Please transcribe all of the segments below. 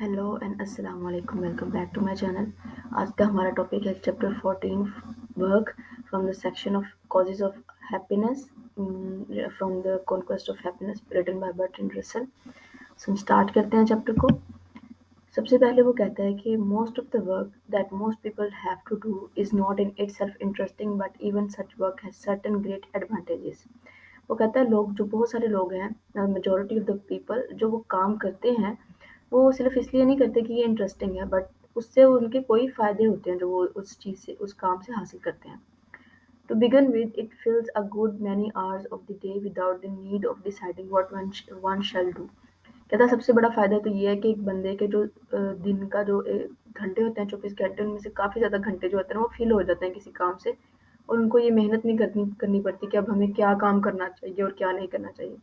Hello and अस्सलाम वालेकुम welcome back to my channel. आज का हमारा टॉपिक है chapter 14 work from the section of causes of happiness from the conquest of happiness written by Bertrand Russell. So हम start करते हैं chapter को। सबसे पहले वो कहता है कि most of the work that most people have to do is not in itself interesting but even such work has certain great advantages. वो कहता है लोग जो बहुत सारे लोग हैं, मेजोरिटी ऑफ द पीपल जो वो काम करते हैं वो सिर्फ इसलिए नहीं करते कि ये इंटरेस्टिंग है, बट उससे उनके कोई फ़ायदे होते हैं जो वो उस चीज़ से उस काम से हासिल करते हैं। To begin with, it fills a good many hours of the day without the need of deciding what one shall do। कहता है सबसे बड़ा फ़ायदा तो ये है कि एक बंदे के जो दिन का जो घंटे होते हैं 24 घंटे, उनमें से काफ़ी ज़्यादा घंटे जो होते हैं वो फिल हो जाते हैं किसी काम से, और उनको ये मेहनत नहीं करनी करनी पड़ती कि अब हमें क्या काम करना चाहिए और क्या नहीं करना चाहिए।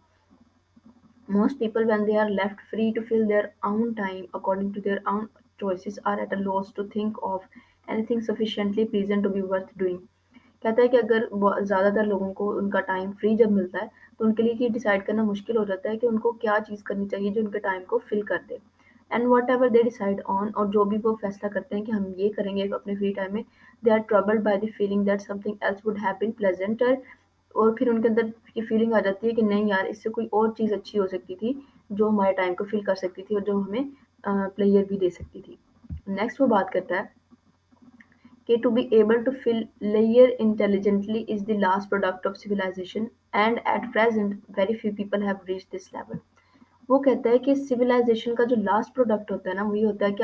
Most people, when they are left free to fill their own time according to their own choices, are at a loss to think of anything sufficiently pleasant to be worth doing। कहता है कि अगर ज़्यादातर लोगों को उनका time free जब मिलता है तो उनके लिए ये डिसाइड करना मुश्किल हो जाता है कि उनको क्या चीज़ करनी चाहिए जो उनके टाइम को फिल कर दे। And whatever they decide on, और जो भी वो फैसला करते हैं कि हम ये करेंगे अपने फ्री टाइम में, they are troubled by the feeling that something else would have been pleasanter. और फिर उनके अंदर ये फीलिंग आ जाती है कि नहीं यार, इससे कोई और चीज़ अच्छी हो सकती थी जो हमारे टाइम को फिल कर सकती थी और जो हमें प्लेयर भी दे सकती थी। नेक्स्ट वो बात करता है कि to be able to fill layer intelligently is the last product of civilization and at present very few people have reached this level। वो कहता है कि सिविलाइजेशन का जो लास्ट प्रोडक्ट होता है ना, वही होता है कि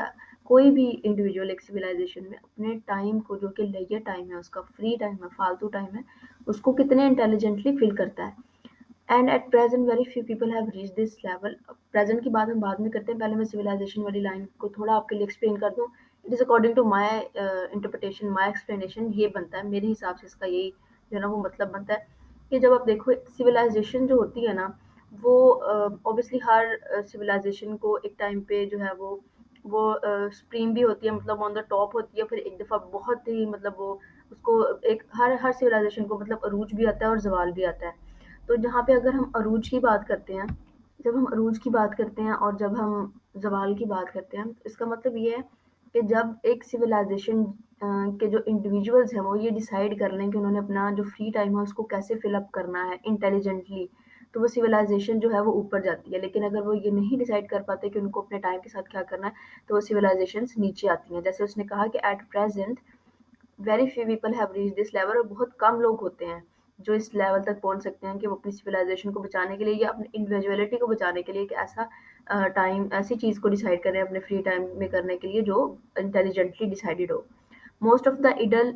कोई भी इंडिविजुअल एक सिविलाइजेशन में अपने टाइम को, जो कि लेजर टाइम है, उसका फ्री टाइम है, फालतू टाइम है, उसको कितने इंटेलिजेंटली फिल करता है। And at present very few people have reach this level. Present की बात हम बाद में करते हैं, पहले मैं सिविलाइजेशन वाली लाइन को थोड़ा आपके लिए एक्सप्लेन कर दूँ। It is according to my interpretation, my explanation, ये बनता है मेरे हिसाब से, इसका यही जो है ना वो मतलब बनता है कि जब आप देखो सिविलाइजेशन जो होती है ना, वो ऑब्वियसली हर सिविलाइजेशन को एक टाइम पे जो है वो सुप्रीम भी होती है, मतलब ऑन द टॉप होती है, फिर एक दफ़ा बहुत ही मतलब वो उसको एक हर हर सिविलाइजेशन को मतलब अरूज भी आता है और जवाल भी आता है। तो जहाँ पे अगर हम अरूज की बात करते हैं, जब हम अरूज की बात करते हैं और जब हम ज़वाल की बात करते हैं, तो इसका मतलब ये है कि जब एक सिविलाइजेशन के जो इंडिविजुअल्स हैं वो ये डिसाइड कर लें कि उन्होंने अपना जो फ्री टाइम है उसको कैसे फिल अप करना है इंटेलिजेंटली, तो वो सिविलाइजेशन जो है वो ऊपर जाती है। लेकिन अगर वो ये नहीं डिसाइड कर पाते कि उनको अपने टाइम के साथ क्या करना है, तो वो सिविलाइजेशंस नीचे आती हैं। जैसे उसने कहा कि at present very few people have reached this level, और बहुत कम लोग होते हैं जो इस लेवल तक पहुंच सकते हैं कि वो अपनी सिविलाइजेशन को बचाने के लिए या अपनी इंडिविजुअलिटी को बचाने के लिए एक ऐसा टाइम, ऐसी चीज़ को डिसाइड करें अपने फ्री टाइम में करने के लिए जो इंटेलिजेंटली डिसाइडेड हो। Most of the idle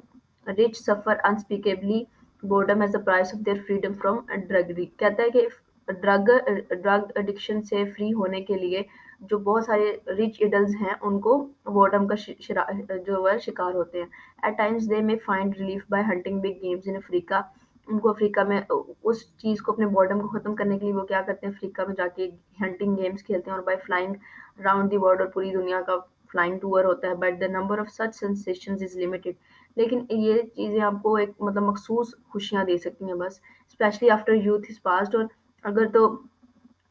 rich suffer unspeakably boredom as the price of their freedom from drudgery. कहता है कि ड्रग ड्रग एडिक्शन से फ्री होने के लिए जो बहुत सारे रिच इडल्स हैं उनको बोर्डम का जो है शिकार होते हैं। At times they may find relief by hunting big games in Africa. उनको अफ्रीका में उस चीज़ को, अपने बोर्डम को ख़त्म करने के लिए वो क्या करते हैं, अफ्रीका में जाके हंटिंग गेम्स खेलते हैं, और by flying round the world, और पूरी दुनिया का फ्लाइंग टूर होता है। But the number of such sensations is limited. लेकिन ये चीज़ें आपको एक मतलब मखसूस खुशियाँ दे सकती हैं बस, specially after youth is past. और अगर तो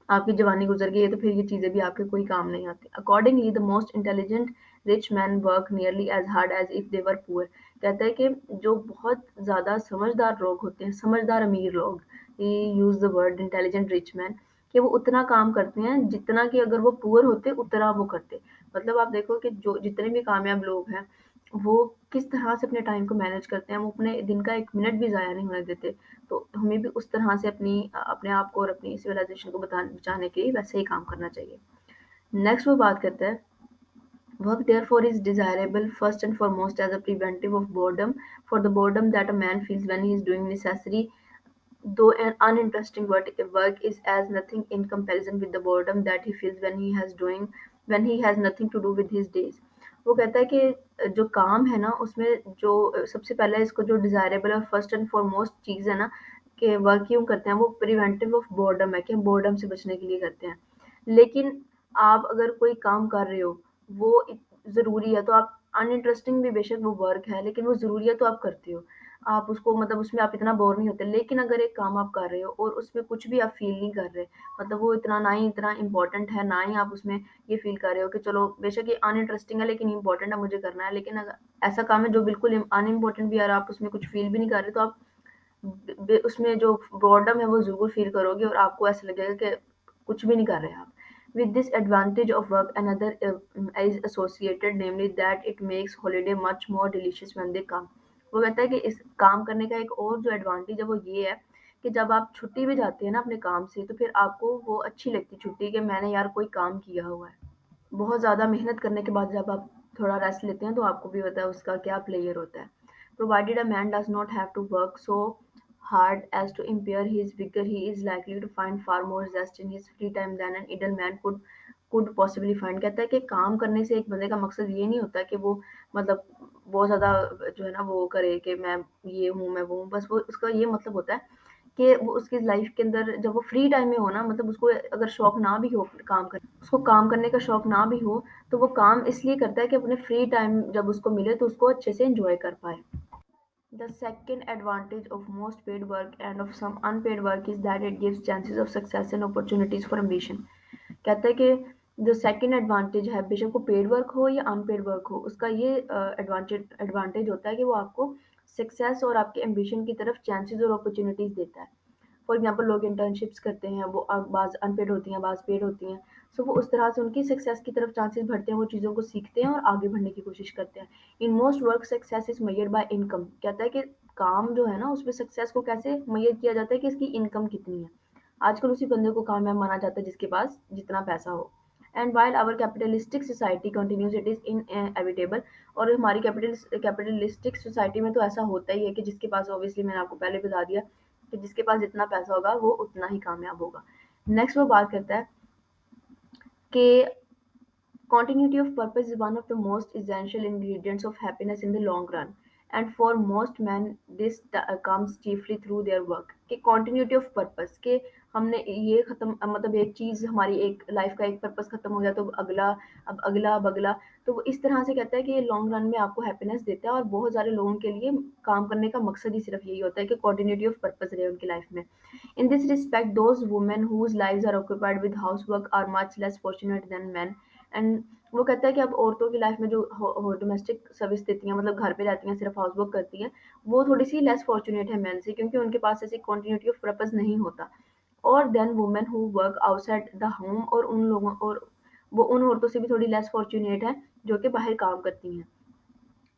आपकी जवानी गुजर गई है तो फिर ये चीज़ें भी आपके कोई काम नहीं आती। Accordingly the most intelligent rich man work nearly as hard as if they were poor. कहता है कि जो बहुत ज़्यादा समझदार लोग होते हैं, समझदार अमीर लोग, he use the word intelligent rich man, कि वो उतना काम करते हैं जितना कि अगर वो पुअर होते उतना वो करते। मतलब आप देखो कि जो जितने भी कामयाब लोग हैं वो किस तरह से अपने टाइम को मैनेज करते हैं, वो अपने दिन का एक मिनट भी ज़ाया नहीं होने देते। तो हमें भी उस तरह से अपने आप को और अपनी सिविलाइजेशन को बचाने के लिए वैसे ही काम करना चाहिए। नेक्स्ट वो बात करता है work therefore is desirable first and foremost as a preventive of boredom, for the boredom that a man feels when he is doing necessary though an uninteresting work is as nothing in comparison with the boredom that he feels when he has nothing to do with his days। वो कहता है कि जो काम है ना उसमें जो सबसे पहले इसको जो डिजायरेबल और फर्स्ट एंड फॉरमोस्ट चीज़ है ना कि वर्क क्यों करते हैं, वो प्रिवेंटिव ऑफ बोर्डम है, कि हम बोर्डम से बचने के लिए करते हैं। लेकिन आप अगर कोई काम कर रहे हो वो ज़रूरी है तो आप, अनइंटरेस्टिंग भी बेशक वो वर्क है लेकिन वो ज़रूरी है तो आप करते हो। आप उसको मतलब उसमें आप इतना बोर नहीं होते। लेकिन अगर एक काम आप कर रहे हो और उसमें कुछ भी आप फ़ील नहीं कर रहे, मतलब वो इतना ना ही इतना इम्पोर्टेंट है, ना ही आप उसमें ये फ़ील कर रहे हो कि चलो बेशक ये अनइंटरेस्टिंग है लेकिन इम्पोर्टेंट है, मुझे करना है। लेकिन अगर ऐसा काम है जो बिल्कुल अनइम्पोर्टेंट भी है और आप उसमें कुछ फ़ील भी नहीं कर रहे, तो आप उसमें जो बोर्डम है वो ज़रूर फ़ील करोगे और आपको ऐसा लगेगा कि कुछ भी नहीं कर रहे आप। With this advantage of work, another is associated, namely that it makes holiday much more delicious when they come. वो कहता है कि इस काम करने का एक और जो एडवांटेज है वो ये है कि जब आप छुट्टी पे जाते हैं ना अपने काम से, तो फिर आपको वो अच्छी लगती है छुट्टी कि मैंने यार कोई काम किया हुआ है। बहुत ज़्यादा मेहनत करने के बाद जब आप थोड़ा रेस्ट लेते हैं तो आपको भी पता है उसका क्या प्लेयर होता है। Provided a man does not have to work so hard as to impair his vigor, he is likely to find far more zest in his free time than an idle man could possibly find. कहता है कि काम करने से एक बंदे का मकसद ये नहीं होता कि वो मतलब बहुत ज़्यादा जो है ना वो करे कि मैं ये हूँ, मैं वो हूँ। बस वो उसका ये मतलब होता है कि वो उसकी लाइफ के अंदर जब वो फ्री टाइम में हो ना, मतलब उसको अगर शौक ना भी हो काम कर उसको काम करने का शौक ना भी हो, तो वो काम इसलिए करता है कि अपने फ्री टाइम जब उसको मिले तो उसको अच्छे से एंजॉय कर पाए। The second advantage of most paid work and of some unpaid work is that it gives chances of success and opportunities for ambition. कहता है कि जो सेकंड एडवांटेज है, बेशक वो पेड वर्क हो या अनपेड वर्क हो, उसका ये एडवांटेज एडवांटेज होता है कि वो आपको सक्सेस और आपके एम्बिशन की तरफ चांसेस और अपॉर्चुनिटीज देता है। फॉर एग्जांपल लोग इंटर्नशिप्स करते हैं, वो बाज़ अनपेड होती हैं, बाज़ पेड होती हैं। सो वो उस तरह से उनकी सक्सेस की तरफ चांसेस बढ़ते हैं, वो चीज़ों को सीखते हैं और आगे बढ़ने की कोशिश करते हैं। In most work success is measured by income. कहता है कि काम जो है ना उसमें सक्सेस को कैसे मेजर किया जाता है कि इसकी इनकम कितनी है। आजकल उसी बंदे को कामयाब माना जाता है जिसके पास जितना पैसा हो। And while our capitalistic society continues it is inevitable. और हमारी कैपिटलिस्टिक सोसाइटी में तो ऐसा होता ही है कि जिसके पास, ऑब्वियसली मैंने आपको पहले बता दिया कि जिसके पास जितना पैसा होगा वो उतना ही कामयाब होगा। नेक्स्ट वो बात करता है कि continuity of purpose is one of the most essential ingredients of happiness in the long run. And for most men, this comes chiefly through their work. कि continuity of purpose कि हमने ये खत्म, मतलब एक चीज़ हमारी एक लाइफ का एक पर्पस खत्म हो गया तो अगला, अब अगला, अब अगला। तो वो इस तरह से कहता है कि ये लॉन्ग रन में आपको हैप्पीनेस देता है और बहुत सारे लोगों के लिए काम करने का मकसद ही सिर्फ यही होता है कि continuity of purpose रहे उनकी लाइफ में। In this respect, those women whose lives are occupied with housework are much less fortunate than men. And वो कहता है कि अब औरतों की लाइफ में जो डोमेस्टिक सर्विस देती हैं, मतलब घर पे रहती हैं, सिर्फ हाउस वर्क करती हैं, वो थोड़ी सी लेस फॉर्चुनेट है मैन से, क्योंकि उनके पास ऐसी कंटिन्यूटी ऑफ पर्पस नहीं होता। और then women who work outside the home, और उन लोगों और वो उन औरतों से भी थोड़ी लेस फॉर्चुनेट है जो कि बाहर काम करती हैं।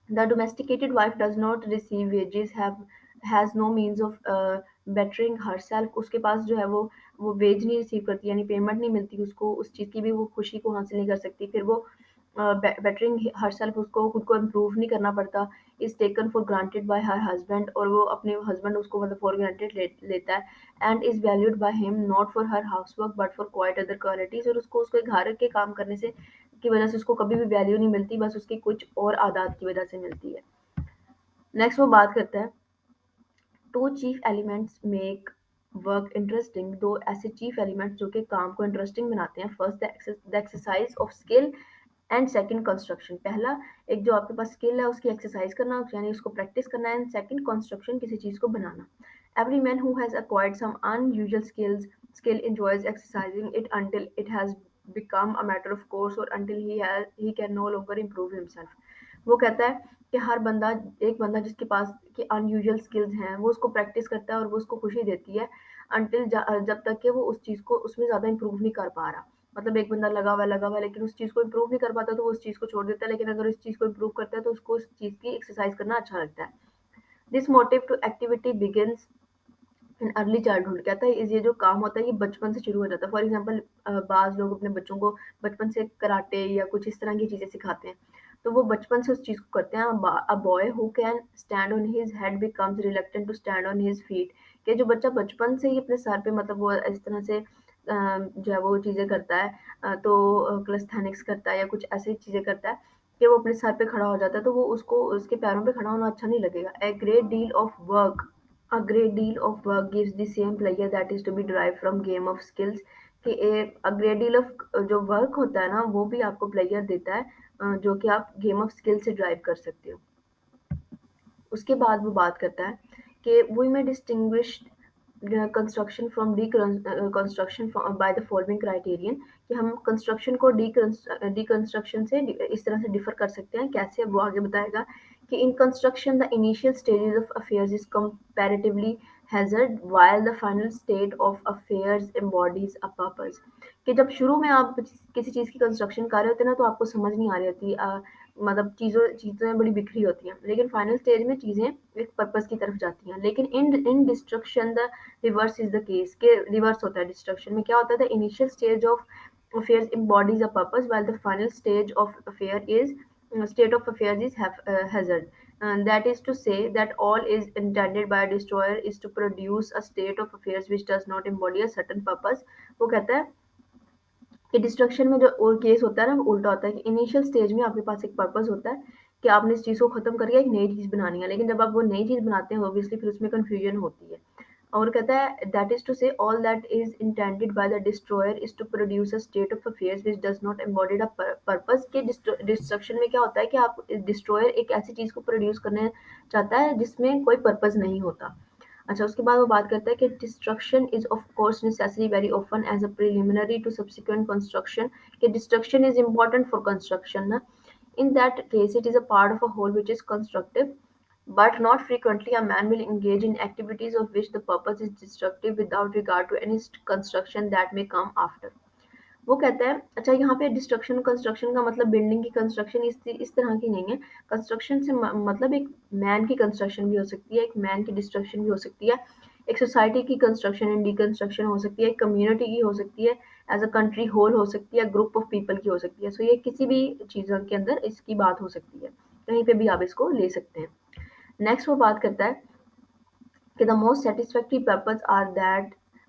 The domesticated wife does not receive wages, have has no means of bettering herself. उसके पास जो है वो वेज नहीं रिसीव करती, यानी पेमेंट नहीं मिलती उसको, उस चीज़ की भी वो खुशी को हासिल नहीं कर सकती। फिर वो बेटरिंग हरसेल्फ, उसको खुद को इम्प्रूव नहीं करना पड़ता। Is taken for granted by her husband, और वो अपने हस्बैंड उसको मतलब फॉर ग्रांटेड लेता है। And is valued by him not for her house work but for quite other qualities, और उसको उसके घर के काम करने से की वजह से उसको कभी भी वैल्यू नहीं मिलती, बस उसकी कुछ और आदात की वजह से मिलती है। नेक्स्ट वो बात करता है two chief elements make work interesting. दो ऐसे चीफ एलिमेंट्स जो कि काम को इंटरेस्टिंग बनाते हैं। First the exercise of skill and second construction. पहला, एक जो आपके पास स्किल है उसकी एक्सरसाइज करना, यानी उसको प्रैक्टिस करना है। एंड सेकंड, कंस्ट्रक्शन, किसी चीज़ को बनाना। Every man who has acquired some unusual skill enjoys exercising it until it has become a matter of course, or until he can no longer improve himself. वो कहता है कि हर बंदा, एक बंदा जिसके पास की अनयूजुअल स्किल्स हैं, वो उसको प्रैक्टिस करता है और वो उसको खुशी देती है अंटिल जब तक कि वो उस चीज़ को उसमें ज़्यादा इंप्रूव नहीं कर पा रहा। मतलब एक बंदा लगा हुआ है लेकिन उस चीज़ को इम्प्रूव नहीं कर पाता तो वो उस चीज़ को छोड़ देता है, लेकिन अगर उस चीज़ को इम्प्रूव करता है तो उसको उस चीज़ की एक्सरसाइज करना अच्छा लगता है। This motive to activity begins in early childhood. कहता है इस ये जो काम होता है ये बचपन से शुरू हो जाता है। फॉर एग्जांपल बाज़ लोग अपने बच्चों को बचपन से कराटे या कुछ इस तरह की चीज़ें सिखाते हैं, तो वो बचपन से उस चीज़ को करते हैं। A boy who can stand on his head becomes reluctant to stand on his feet. कि जो बच्चा बचपन से ही अपने सर पे, मतलब वो इस तरह से जो है वो चीज़ें करता है, तो क्लिस्थेनिक्स करता है या कुछ ऐसी चीज़ें करता है कि वो अपने सर पे खड़ा हो जाता है, तो वो उसको उसके पैरों पे खड़ा होना अच्छा नहीं लगेगा। A great deal of work gives the same pleasure that is to be derived from game of skills। कि a great deal of जो वर्क होता है ना वो भी आपको प्लेजर देता है, जो कि आप गेम ऑफ स्किल से ड्राइव कर सकते हो। उसके बाद वो बात करता है कि वी में distinguish construction from construction by the following criterion, कि हम कंस्ट्रक्शन को डीकंस्ट्रक्शन से इस तरह से डिफर कर सकते हैं। कैसे, अब वो आगे बताएगा कि in construction the initial stages of affairs is comparatively hazard while the final state of affairs embodies a purpose। कि जब शुरू में आप किसी चीज़ की कंस्ट्रक्शन कर रहे होते हैं ना, तो आपको समझ नहीं आ रही होती, मतलब चीज़ें बड़ी बिखरी होती हैं, लेकिन फाइनल स्टेज में चीज़ें एक पर्पस की तरफ जाती हैं। लेकिन इन destruction the reverse is the case, के रिवर्स होता है। डिस्ट्रक्शन में क्या होता है, the initial stage of affairs embodies a purpose while the final state of affairs is hazard, and that is to say that all is intended by a destroyer is to produce a state of affairs which does not embody a certain purpose। वो कहता है कि destruction में जो case होता है ना, वो उल्टा होता है कि इनिशियल स्टेज में आपके पास एक पर्पस होता है कि आपने इस चीज़ को खत्म करके एक नई चीज़ बनानी है, लेकिन जब आप वो नई चीज़ बनाते हैं ऑब्वियसली फिर उसमें कन्फ्यूजन होती है। और कहता है that is to say all that is intended by the destroyer is to produce a state of affairs which does not embodied a purpose. के डिस्ट्रक्शन में क्या होता है कि आप डिस्ट्रॉयर एक ऐसी चीज़ को प्रोड्यूस करने चाहता है जिसमें कोई पर्पस नहीं होता। अच्छा, उसके बाद वो बात करता है कि destruction is of course necessary very often as a preliminary to subsequent construction, कि destruction is important for construction ना। In that case, it is a part of a whole which is constructive, but not frequently a man will engage in activities of which the purpose is destructive without regard to any construction that may come after। वो कहता है, अच्छा यहाँ पे destruction construction का मतलब building की construction इस तरह की नहीं है। कंस्ट्रक्शन से मतलब एक मैन की कंस्ट्रक्शन भी हो सकती है, एक मैन की डिस्ट्रक्शन भी हो सकती है, एक सोसाइटी की कंस्ट्रक्शन एंड डिकंस्ट्रक्शन हो सकती है, एक कम्युनिटी की हो सकती है, एज अ कंट्री होल हो सकती है, ग्रुप ऑफ पीपल की हो सकती है। सो ये किसी भी चीज़ों के अंदर इसकी बात हो सकती है, कहीं पे भी आप इसको ले सकते हैं। नेक्स्ट वो बात करता है कि the most satisfactory purpose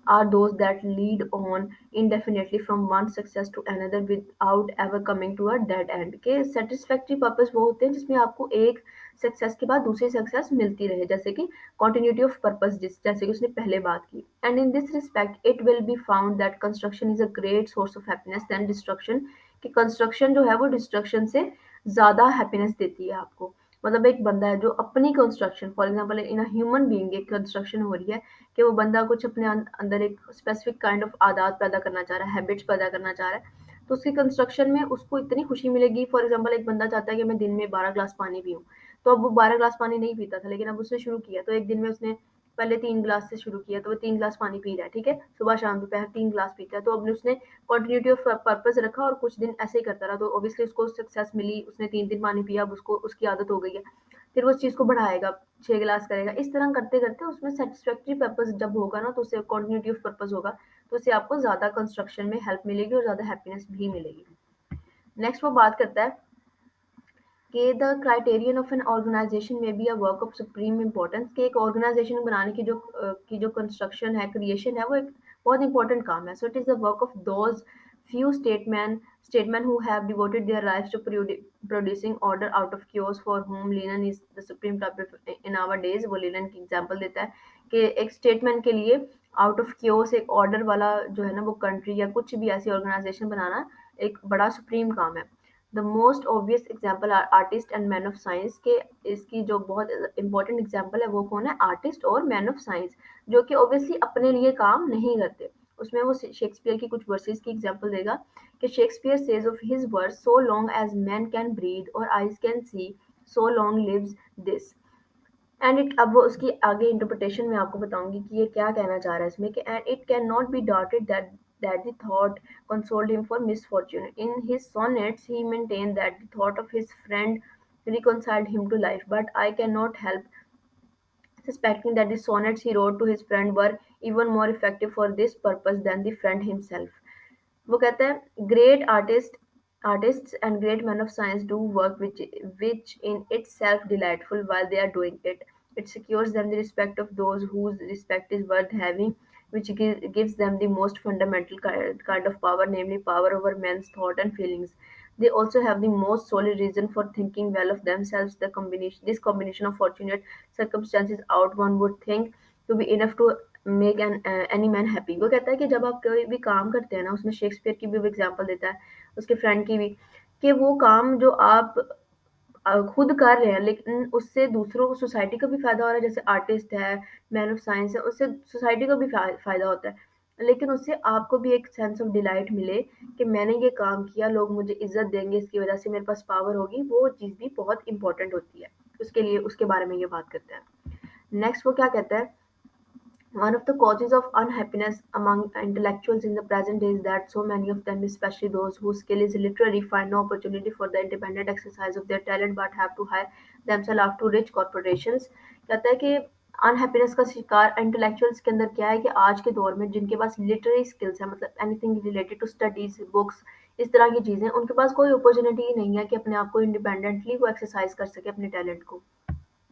are those that lead on indefinitely from one success to another without ever coming to a dead end। के satisfactory purpose वो होते हैं जिसमें आपको एक सक्सेस के बाद दूसरी सक्सेस मिलती रहे, जैसे कि continuity of purpose, जैसे कि उसने पहले बात की। And in this respect it will be found that construction is a great source of happiness than destruction, कि कंस्ट्रक्शन जो है वो डिस्ट्रक्शन से ज़्यादा हैप्पीनेस देती है आपको। मतलब एक बंदा है जो अपनी construction, for example in a human being एक कंस्ट्रक्शन हो रही है कि वो बंदा कुछ अपने अंदर एक स्पेसिफिक काइंड ऑफ आदत पैदा करना चाह रहा है, हैबिट्स पैदा करना चाह रहा है, तो उसकी कंस्ट्रक्शन में उसको इतनी खुशी मिलेगी। फॉर एग्जांपल एक बंदा चाहता है कि मैं दिन में 12 ग्लास पानी पीऊँ, तो अब वो 12 ग्लास पानी नहीं पीता था, लेकिन अब उसने शुरू किया, तो एक दिन में उसने पहले 3 ग्लास से शुरू किया, तो वो 3 ग्लास पानी पी रहा है, ठीक है, सुबह शाम दोपहर 3 ग्लास पीता है। तो अब उसने कंटिन्यूटी ऑफ पर्पस रखा और कुछ दिन ऐसे ही करता रहा, तो ऑब्वियसली उसको सक्सेस मिली, उसने 3 दिन पानी पिया, अब उसको उसकी आदत हो गई है। फिर वो उस चीज़ को बढ़ाएगा, 6 ग्लास करेगा, इस तरह करते करते उसमें सेटिस्फैक्ट्री पर्पस जब होगा ना, तो उससे कंटिन्यूटी ऑफ पर्पस होगा, तो उससे आपको ज़्यादा कंस्ट्रक्शन में हेल्प मिलेगी और ज़्यादा हैप्पीनेस भी मिलेगी। नेक्स्ट वो बात करता है कि the criterion of an organisation में be a work of supreme importance, कि एक ऑर्गेनाइजेशन बनाने की जो कंस्ट्रक्शन है, क्रिएशन है, वो एक बहुत इंपॉर्टेंट काम है। So it is the work of those few statesmen who have devoted their lives to producing order out of chaos, for whom linen is the supreme topic in our days। वो linen की example देता है कि एक statesman के लिए out of chaos एक order वाला जो है ना, वो कंट्री या कुछ भी ऐसी ऑर्गेनाइजेशन बनाना एक बड़ा सुप्रीम काम है। The most obvious example are artist and man of science, के इसकी जो बहुत इंपॉर्टेंट एग्जाम्पल है वो कौन है, आर्टिस्ट और मैन ऑफ साइंस, जो कि ऑब्वियसली अपने लिए काम नहीं करते। उसमें वो शेक्सपियर की कुछ वर्सेस की एग्जाम्पल देगा कि Shakespeare says of his verse, so long as man can breathe or eyes can see, so long lives this. And it, अब वो उसकी आगे इंटरप्रिटेशन में आपको बताऊंगी कि ये क्या कहना चाह रहा है इसमें, कि and it can not be doubted that the thought consoled him for misfortune. In his sonnets, he maintained that the thought of his friend reconciled him to life. But I cannot help suspecting that the sonnets he wrote to his friend were even more effective for this purpose than the friend himself। वो कहता है great artists and great men of science do work which in itself delightful while they are doing it. It secures them the respect of those whose respect is worth having, which gives them the most fundamental kind of power, namely power over men's thought and feelings. They also have the most solid reason for thinking well of themselves. This combination of fortunate circumstances out one would think to be enough to make an any man happy. वो कहता है कि जब आप कोई भी काम करते हैं ना, उसमें शेक्सपियर की भी एग्जांपल देता है, उसके फ्रेंड की भी, कि वो काम जो खुद कर रहे हैं, लेकिन उससे दूसरों को, सोसाइटी को भी फ़ायदा हो रहा है, जैसे आर्टिस्ट है, मैन ऑफ साइंस है, उससे सोसाइटी को भी फ़ायदा होता है। लेकिन उससे आपको भी एक सेंस ऑफ डिलाइट मिले कि मैंने ये काम किया, लोग मुझे इज़्ज़त देंगे, इसकी वज़ह से मेरे पास पावर होगी, वो चीज़ भी बहुत इम्पोर्टेंट होती है। उसके लिए उसके बारे में ये बात करते हैं। नेक्स्ट वो क्या कहता है, one of the causes of unhappiness among intellectuals in the present day is that so many of them, especially those whose skill is literary, find no opportunity for the independent exercise of their talent but have to hire themselves out to rich corporations. कहता है कि unhappiness का शिकार intellectuals के अंदर क्या है कि आज के दौर में जिनके पास लिटरेरी स्किल्स है, मतलब anything related to studies, books, इस तरह की चीज़ें, उनके पास कोई अपॉर्चुनिटी ही नहीं है कि अपने आप को इंडिपेंडेंटली वो एक्सरसाइज कर सके अपने टैलेंट को।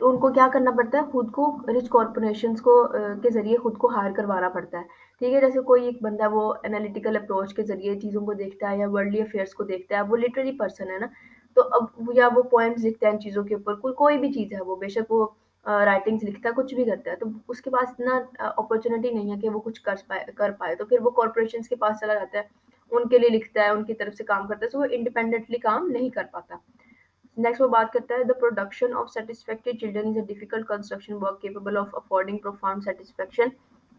तो उनको क्या करना पड़ता है, खुद को रिच कॉर्पोरेशंस को के ज़रिए खुद को हायर करवाना पड़ता है। ठीक है, जैसे कोई एक बंदा वो एनालिटिकल अप्रोच के ज़रिए चीज़ों को देखता है या वर्ल्डली अफेयर्स को देखता है, वो लिटरेरी पर्सन है ना, तो अब या वो पोएम्स लिखता है इन चीज़ों के ऊपर, कोई भी चीज़ है वो, बेशक वो राइटिंग्स लिखता है, कुछ भी करता है, तो उसके पास इतना अपॉर्चुनिटी नहीं है कि वो कुछ कर पाए, तो फिर वो कॉर्पोरेशंस के पास चला जाता है, उनके लिए लिखता है, उनकी तरफ से काम करता है, सो वो इंडिपेंडेंटली काम नहीं कर पाता। नेक्स्ट वो बात करता है, the production of satisfactory children is a difficult construction work capable of affording profound satisfaction.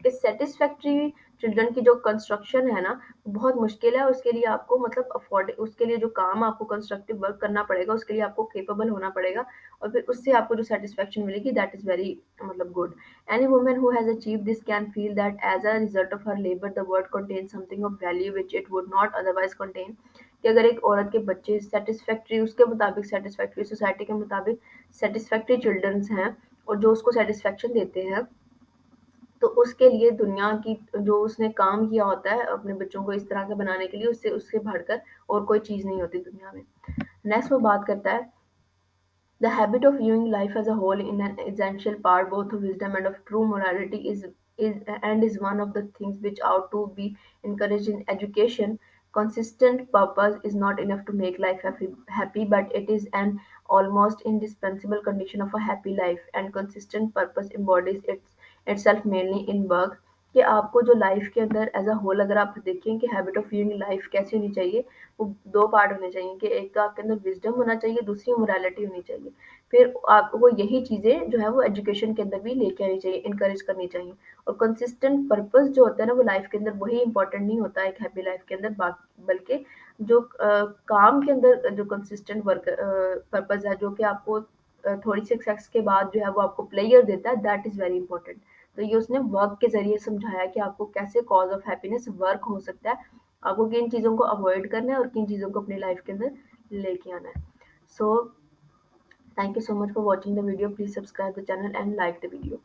इस सेटिस्फैक्टरी चिल्ड्रन की जो कंस्ट्रक्शन है ना, बहुत मुश्किल है, उसके लिए आपको मतलब अफोर्ड, उसके लिए जो काम आपको कंस्ट्रक्टिव वर्क करना पड़ेगा, उसके लिए आपको केपेबल होना पड़ेगा, और फिर उससे आपको जो सेटिस्फैक्शन मिलेगी दैट इज वेरी मतलब good. Any woman who has achieve this can feel that as a result of her labour the world contain something of value which it would not otherwise contain. कि अगर एक औरत के बच्चे satisfactory, उसके मुताबिक satisfactory, society के मुताबिक सेटिस्फैक्ट्री चिल्ड्रंस हैं और जो उसको सेटिस्फैक्शन देते हैं, तो उसके लिए दुनिया की जो उसने काम किया होता है अपने बच्चों को इस तरह के बनाने के लिए, उससे उससे बढ़कर और कोई चीज़ नहीं होती दुनिया में। नेक्स्ट वो बात करता है, the habit of viewing life as a whole in an essential part both of wisdom and of true morality is one of the things which ought to be encouraged in education. Consistent purpose is not enough to make life happy, but it is an almost indispensable condition of a happy life, and consistent purpose embodies itself mainly in work। कि आपको जो life के अंदर as a whole अगर आप देखें कि habit of viewing life कैसी होनी चाहिए, वो दो पार्ट होने चाहिए कि एक तो आपके अंदर विजडम होना चाहिए, दूसरी मोरालिटी होनी चाहिए। फिर आपको यही चीज़ें जो है वो एजुकेशन के अंदर भी लेके आनी चाहिए, इनकरेज करनी चाहिए। और कंसिस्टेंट पर्पस जो होता है ना वो लाइफ के अंदर वही इंपॉर्टेंट नहीं होता है एक हैप्पी लाइफ के अंदर, बल्कि जो काम के अंदर जो कंसिस्टेंट वर्क पर्पस है, जो कि आपको थोड़ी सक्सेस के बाद जो है वो आपको प्लेयर देता है, दैट इज़ वेरी इंपॉर्टेंट। तो ये उसने वर्क के ज़रिए समझाया कि आपको कैसे कॉज़ ऑफ हैप्पीनेस वर्क हो सकता है, आपको किन चीज़ों को अवॉइड करना है और किन चीज़ों को अपनी लाइफ के अंदर लेके आना है। So thank you so much for watching the video. Please subscribe the channel and like the video.